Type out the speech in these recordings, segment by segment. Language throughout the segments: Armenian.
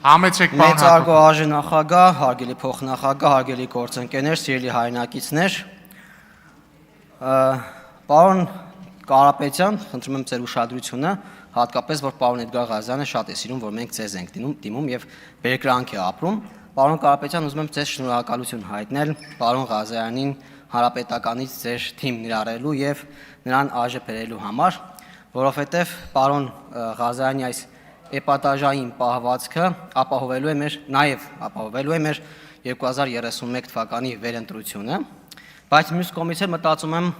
Համեցեք պարոն Մեծարգո արժանախագահ, հարգելի փոխնախագահ, հարգելի գործընկերներ, սիրելի հայրենակիցներ, պարոն Կարապետյան, խնդրում եմ ձեր ուշադրությունը, հատկապես որ պարոն Էդգար Ղազարյանը շատ է սիրում, որ մենք ձեզ ենք դիմում եւ բերկրանք է ապրում։ Պարոն Կարապետյան, ուզում եմ ձեզ շնորհակալություն հայտնել պարոն Ղազարյանին հանրապետականից ձեր թիմն իրարելու եւ նրան ԱԺ բերելու համար, որովհետեւ պարոն Ղազարյանի այս էպատաժային պահվածքը ապահովելու է մեր 2031 թվականի վերընտրությունը, բայց մյուս կողմից էլ մտածում եմ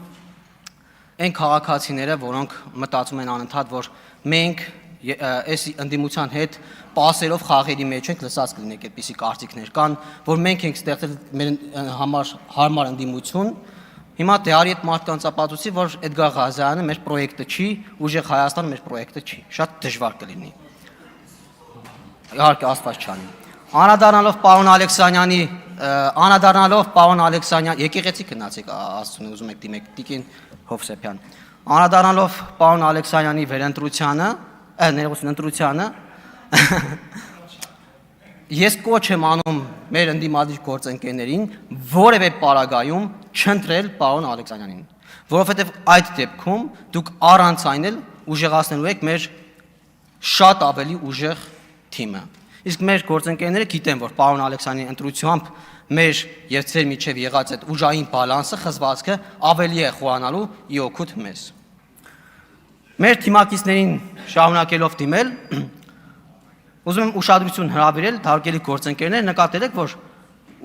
այն քաղաքացիները, որոնք մտածում են անընդհատ, որ մենք այս ընդդիմության հետ պասերով խաղերի մեջ ենք, լսած կլինեք այդպիսի կարծիքներ կան, որ մենք ենք ստեղծել մեր համար հարմար ընդդիմություն, հիմա դեռ այդ մարդկանց ապացուցի, որ Էդգար Ղազարյանը մեր պրոյեկտը չի, ուժեղ Հայաստանը մեր պրոյեկտը չի, շատ դժվար կլինի։ Իհարկե Աստված չանի։ Անդրադառնալով պարոն Ալեքսանյան, եկեղեցի գնացեք Աստծուն, ուզում եք դիմեք Տիկին Հովսեփյան։ Անդրադառնալով պարոն Ալեքսանյանի ընտրությանը, ես կոչ եմ անում մեր ընդդիմադիր գործընկերներին որևէ պարագայում չընտրել պարոն Ալեքսանյանին, որովհետև այդ դեպքում դուք առանց այն էլ ուժեղացնելու եք մեր շատ ավելի ուժեղ թիմը։ Իսկ մեր գործընկերները գիտեն, որ պարոն Ալեքսանյանի ընտրությամբ մեր եւ ձեր միջև եղած այդ ուժային բալանսը, խզվածքը ավելի է խորանալու ի օգուտ մեզ։ Մեր թիմակիցներին շարունակելով դիմել, ուզում եմ ուշադրություն հրավիրել, հարգելի գործընկերներ, նկատել եք, որ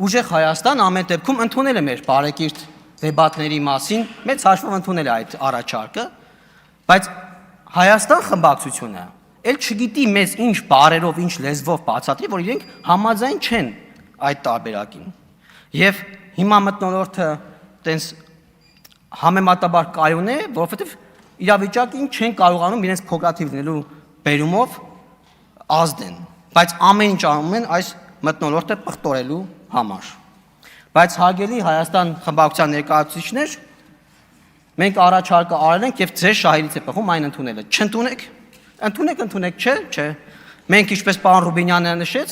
ուժեղ Հայաստան ամեն դեպքում ընդունել է մեր բարեկիրթ դեբատների մասին, մեծ հաշվով ընդունել է այդ առաջարկը, բայց Հայաստան խմբակցությունը էլ չգիտի մեզ ինչ բարերով, ինչ լեզվով բացատրի, որ իրենք համաձայն չեն այդ տարբերակին։ Եվ հիմա մթնոլորտը տենց համեմատաբար կայուն է, որովհետև իրավիճակին չեն կարողանում իրենց փոքրաթիվ լինելու բերումով ազդեն, բայց ամեն ինչ անում են այս մթնոլորտը պղտորելու համար։ Բայց հարգելի Հայաստան խմբակցության ներկայացուցիչներ, մենք առաջարկը արել ենք եւ ձեր շահերից է բխում այն ընդունելը։ Չընդունեք, ընդունեք, չէ։ Մենք ինչպես պարոն Ռուբինյանը նշեց,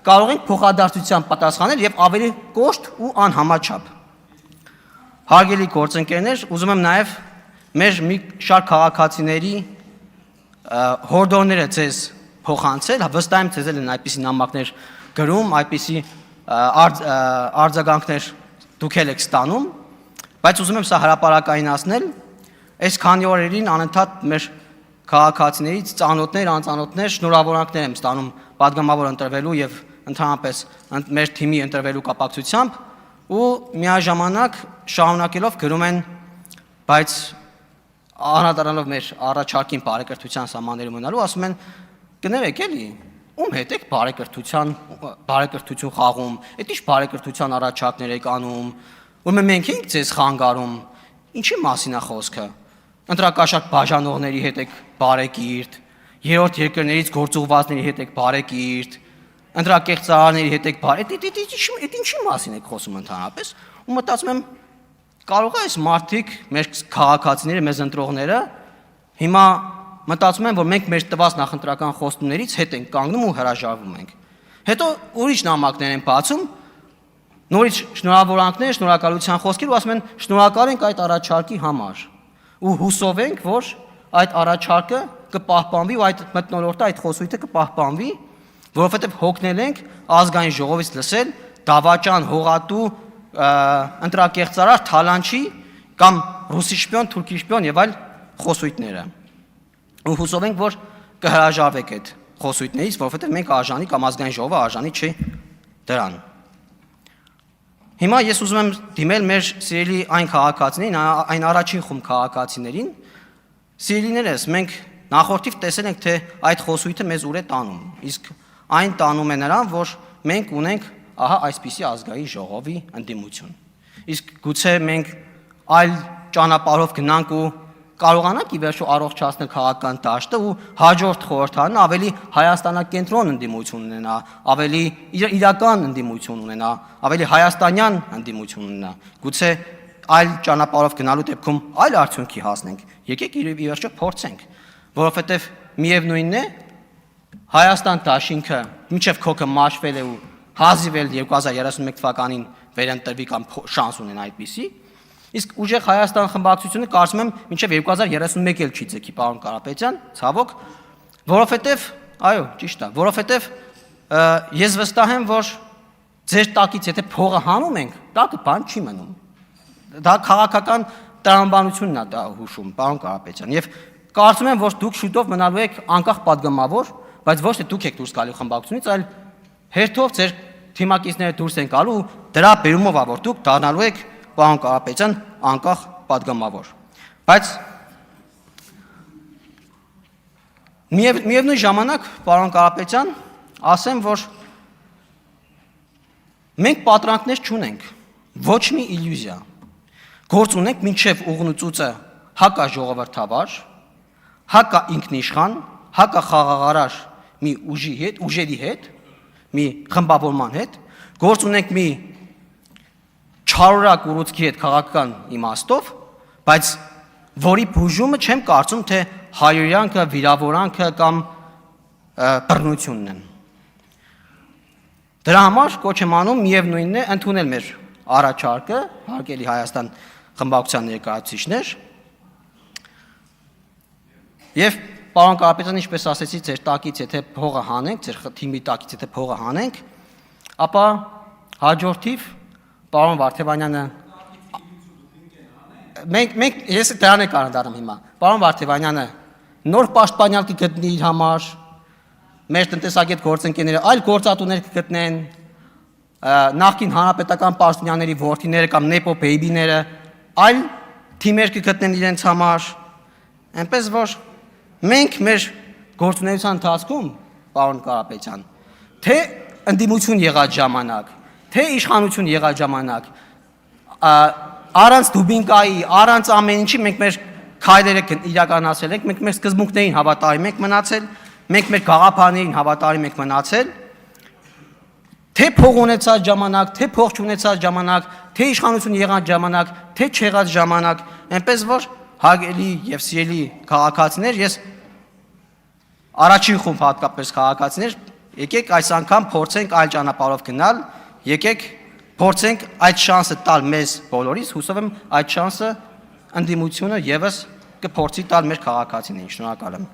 կարող ենք փոխադարձությամբ պատասխանել եւ ավելի կոշտ ու անհամաչափ։ Հարգելի գործընկերներ, ուզում եմ նաեւ մեր մի շարք քաղաքացիների հորդորները ձեզ փոխանցել, վստահ եմ ձեզ են այդպիսի նամակներ գրում, այդպիսի արձագանքներ դուք եք ստանում, բայց ուզում եմ սա հրապարակայնացնել, այս քանի օրերին անընդհատ մեր քաղաքացիներից ծանոթներ, անծանոթներ շնորհավորանքներ եմ ստանում падգամավոր ընտրվելու եւ ընդհանրապես մեր թիմի ընտրվելու կապակցությամբ ու միաժամանակ շարունակելով գրում են, բայց անդրադառնալով մեր առաջարկին բարեկրթության սահմաններում մնալու, ասում են կներեք էլի, ում հետ եք բարեկրթություն խաղում, այդ ինչ բարեկրթության առաջարկներ եք անում, ում մենք ենք ձեզ խանգարում, ինչի մասին է խոսքը։ Ընտրակաշառք բաժանողների հետ եք բարեկիրթ, երրորդ երկրներից գործուղվածների հետ եք բարեկիրթ, ընտրակեղծարարների հետ եք բարեկիրթ, այդ ինչի մասին եք խոսում ընդհանրապես։ Ու մտածում եմ, կարող է այս մարդիկ, մեր քաղաքացիները, մեզ ընտրողները հիմա մտածում են, որ մենք մեր տված նախընտրական խոստումներից հետ ենք կանգնում ու հրաժարվում ենք։ Հետո ուրիշ նամակներ են բացում, նորից շնորհավորանքներ, շնորհակալության խոսքեր ու ասում են շնորհակալ ենք այդ առաջարկի համար։ Ու հուսով ենք, որ այդ առաջարկը կպահպանվի ու այդ մթնոլորտը, այդ խոսույթը կպահպանվի, որովհետև հոգնել ենք ազգային ժողովից լսել դավաճան, հողատու, ընտրակեղծարար, թալանչի կամ ռուսի շպիոն, թուրքի շպիոն եւ այլ խոսույթները։ Ու հուսով ենք, որ կհրաժարվեք այդ խոսույթներից, որովհետև մենք արժանի կամ ազգային ժողովը արժանի չի դրան։ Հիմա ես ուզում եմ դիմել մեր սիրելի այն քաղաքացիներին, այն առաջին խումբ քաղաքացիներին, սիրելիներս, մենք նախորդիվ տեսել ենք, թե այդ խոսույթը մեզ ուր է տանում, իսկ այն տանում է նրան, որ մենք ունենք ահա այսպիսի ազգային ժողովի ընդդիմություն։ Իսկ գուցե մենք այլ ճանապարհով գնանք ու կարողանանք ի վերջո առողջացնել քաղաքական դաշտը ու հաջորդ խորհրդարանը ավելի հայաստանակենտրոն ընդդիմություն ունենա, ավելի իրական ընդդիմություն ունենա, ավելի հայաստանյան ընդդիմություն ունենա։ Գուցե այլ ճանապարհով գնալու դեպքում այլ արդյունքի հասնենք։ Եկեք ի վերջո փորձենք, որովհետև միևնույնն է, Հայաստան դաշինքը մինչև քոքը մաշվել է ու հազիվել 2031 թվականին վերընտրվի կամ շանս ունեն այդպիսի, իսկ ուժեղ Հայաստան խմբակցությունը կարծում եմ մինչև 2031 էլ չի ձգի, պարոն Կարապետյան, ցավոք, որովհետև, այո, ճիշտ է, որովհետև ես վստահ եմ, որ ձեր տակից եթե փողը հանում ենք, տակը բան չի մնում։ Դա քաղաքական տրամաբանությունն է դա հուշում, պարոն Կարապետյան, եւ կարծում եմ, որ դուք շուտով մնալու եք անկախ падգամավոր, բայց ոչ թե դուք եք դուրս գալու խմբակցությունից, այլ հերթով ձեր թիմակիցները դուրս են գալու ու դրա բերումով է, որ դուք դառնալու եք, պարոն Կարապետյան, անկախ падգամավոր։ Բայց միևնույն ժամանակ, պարոն Կարապետյան, ասեմ, որ մենք պատրանքներ չունենք, ոչ մի իլյուզիա։ Գործ ունենք մինչև ուղղնուծուցը հակա ժողովրդավար, հակա ինքնիշխան, հակա խաղաղարար մի ուժերի հետ, մի խմբավորման հետ, գործ ունենք մի չարորակ ուռուցքի հետ քաղաքական իմաստով, բայց որի բուժումը չեմ կարծում, թե հայրենիքը, վիրավորանքը կամ բռնությունն են։ Դրա համար կոչ եմ անում միևնույնն է ընդունել մեր առաջարկը, հարգելի Հայաստան խմբակցության ներկայացուցիչներ, եւ պարոն Կարապետյան, ինչպես ասեցի, ձեր տակից եթե փողը հանենք, ձեր թիմի տակից եթե փողը հանենք, ապա հաջորդիվ պարոն Վարդևանյանը մենք ես դրան եք անդառնում հիմա։ Պարոն Վարդևանյանը նոր պաշտպանյալ կգտնի իր համար, մեր տնտեսագետ գործընկերները այլ գործատուներ կգտնեն, նախկին հանրապետական պաշտոնյաների որդիները կամ նեպո բեյբիները այլ թիմեր կգտնեն իրենց համար, այնպես որ մենք մեր գործունեության ընթացքում, պարոն Կարապետյան, թե ընդդիմություն եղած ժամանակ, թե իշխանություն եղած ժամանակ, առանց դուբինկայի, առանց ամեն ինչի մենք մեր քայլերը իրականացրել ենք, մենք մեր սկզբունքներին հավատարիմ ենք մնացել, մենք մեր գաղափարներին հավատարիմ ենք մնացել, թե փող ունեցած ժամանակ, թե փող չունեցած ժամանակ, թե իշխանություն եղած ժամանակ, թե չեղած ժամանակ, այնպես որ հարգելի եւ սիրելի քաղաքացիներ, ես առաջին խումբ հատկապես քաղաքացիներ, եկեք այս անգամ փորձենք այլ ճանապարհով գնալ, եկեք փորձենք այդ շանսը տալ մեզ բոլորիս, հուսով եմ այդ շանսը ընդդիմությունը եւս կփորձի տալ մեր քաղաքացիներին։ Շնորհակալ եմ։